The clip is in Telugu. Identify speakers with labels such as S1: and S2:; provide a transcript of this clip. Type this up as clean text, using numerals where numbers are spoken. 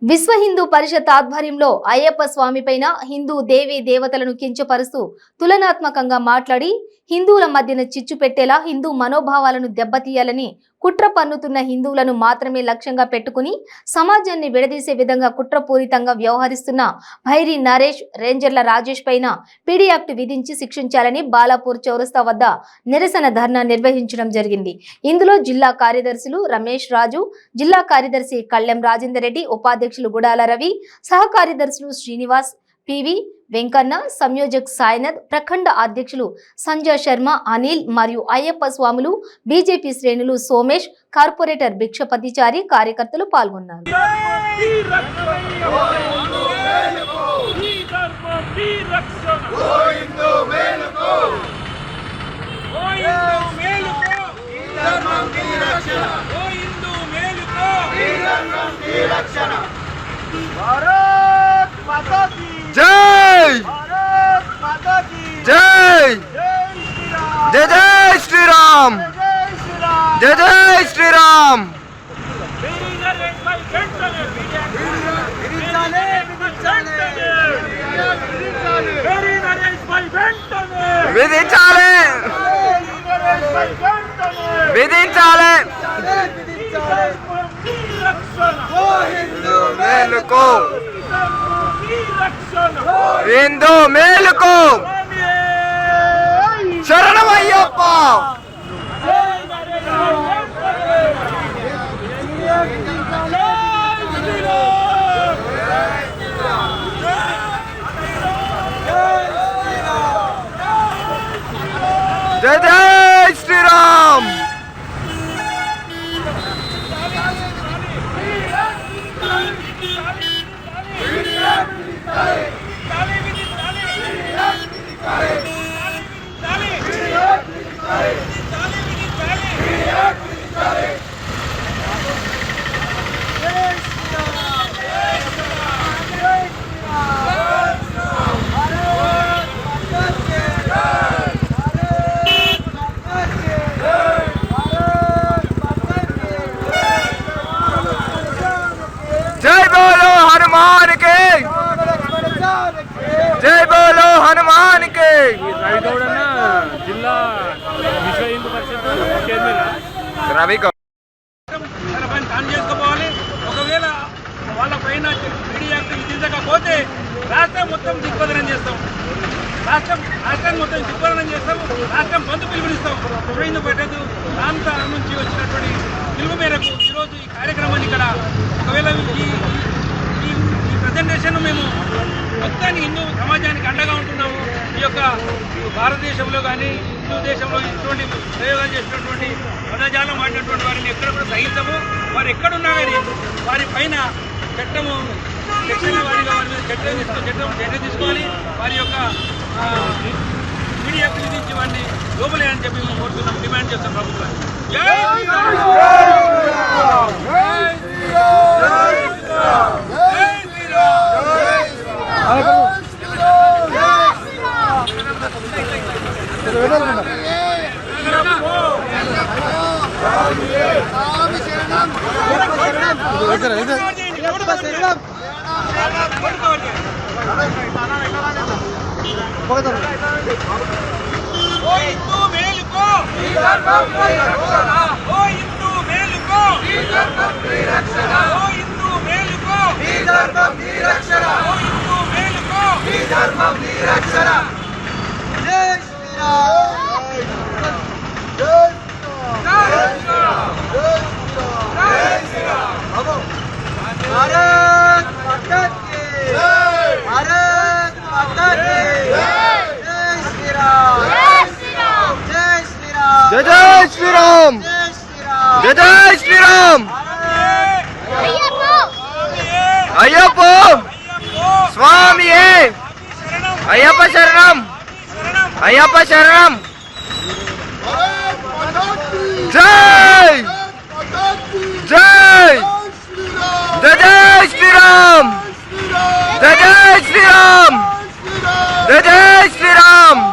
S1: విశ్వ హిందూ పరిషత్ ఆధ్వర్యంలో అయ్యప్ప స్వామి పైన హిందూ దేవీ దేవతలను కించపరుస్తూ తులనాత్మకంగా మాట్లాడి హిందువుల మధ్యన చిచ్చు పెట్టేలా హిందూ మనోభావాలను దెబ్బతీయాలని కుట్ర పన్నుతున్న హిందువులను మాత్రమే లక్ష్యంగా పెట్టుకుని సమాజాన్ని విడదీసే విధంగా కుట్రపూరితంగా వ్యవహరిస్తున్న భైరి నరేష్, రేంజర్ల రాజేష్ పైన పీడీ యాక్ట్ విధించి శిక్షించాలని బాలాపూర్ చౌరస్తా వద్ద నిరసన ధర్నా నిర్వహించడం జరిగింది. ఇందులో జిల్లా కార్యదర్శులు రమేష్ రాజు, జిల్లా కార్యదర్శి కళ్లెం రాజేందర్ రెడ్డి, ఉపాధ్యక్షులు గుడాల రవి, సహ కార్యదర్శులు శ్రీనివాస్, పివి వెంకన్న, సంయోజక్ సాయినాథ్, ప్రఖండ అధ్యక్షులు సంజయ్ శర్మ, అనిల్ మరియు అయ్యప్ప స్వాములు, బీజేపీ శ్రేణులు సోమేష్, కార్పొరేటర్ భిక్షపతిచారి కార్యకర్తలు పాల్గొన్నారు.
S2: जय जय जय जय श्री राम, जय जय श्री राम. విధించాలి విధించాలి మేలుకో హిందూ మేలుకో శరణమయ్యప్ప. జై జై శ్రీరామ్. जय बोलो हनुमान के, जय बोलो हनुमान के.
S3: జిల్లా విశ్వ హిందూ పరిషత్ చైర్మన్
S2: రవి
S4: చేసుకోవాలి. ఒకవేళ వాళ్ళ పైన పీడీ యాక్ట్ విధించకపోతే రాష్ట్రం మొత్తం దిగ్బంధనం చేస్తాం, రాష్ట్రాన్ని మొత్తం దిగ్బంధనం చేస్తాం, రాష్ట్రం బంధు పిలుపునిస్తాం. విశ్వ హిందూ పరిషత్ ప్రాంత నుంచి వచ్చినటువంటి పిలుపు మేరకు ఈరోజు ఈ కార్యక్రమాన్ని ఇక్కడ ఒకవేళ ఈ ప్రజెంటేషన్ మేము మొత్తాన్ని హిందూ సమాజానికి అండగా ఉంటున్నాము. ఈ యొక్క భారతదేశంలో కానీ హిందూ దేశంలో ఇటువంటి ప్రయోగాలు చేసినటువంటి పదజాలం ఆడినటువంటి వారిని ఎక్కడ కూడా సహించము. వారు ఎక్కడున్నా కానీ వారి పైన చట్టము సెక్షన్ల వారిగా వారి మీద చర్య తీసుకోవాలి. వారి యొక్క పీడీ యాక్ట్ విధించి వారిని లోపలేయని చెప్పి మేము కోరుతున్నాం, డిమాండ్ చేస్తాం ప్రభుత్వాన్ని. జై
S2: जय जय श्री राम, जय जय श्री राम. అయ్యప్ప స్వామియే, అయ్యప్ప శరణం, అయ్యప్ప శరణం. జై జై జయ జై శ్రీరామ్, జయ జై శ్రీరామ్, జయ జై శ్రీరామ్.